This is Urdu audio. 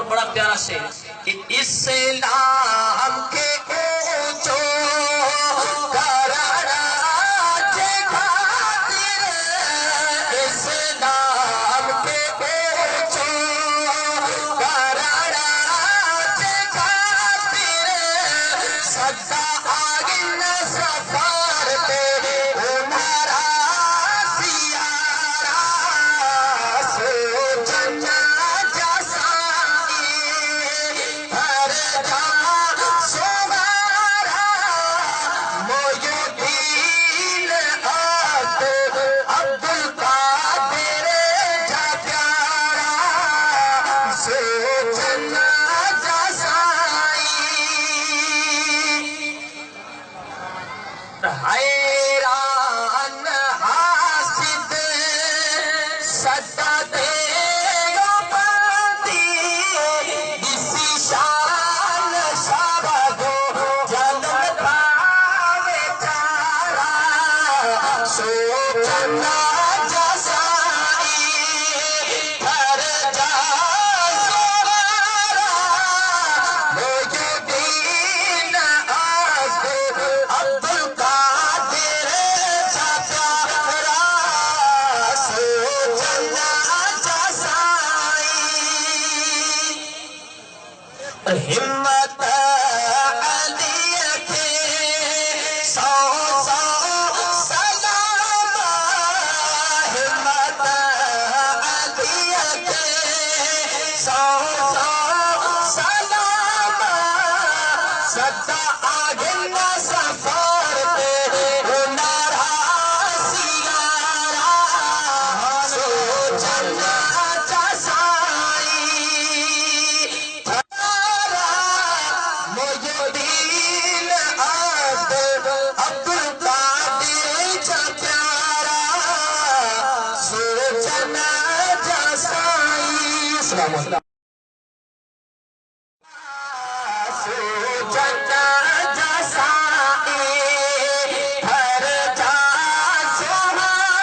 بڑا پیارا شعر کہ اسلام کے اونچو کراڑاج خاطر اسلام کے اونچو کراڑاج خاطر صدا آگن سفار تیرے ہمارا سیارہ سوچنا حیران حاسد صدا دے بندی اسی شان شبدو جنم کا بیچارہ سوچنا جزائی ہر جا سوارا موجودین عبد القادر جبارا سوچنا جزائی ہمت علی کے سو سلام ہمت علی کے سو سلام صدا آگن سفار تیرے ہمارا سیارہ سوچنا جزائی موجودین عبد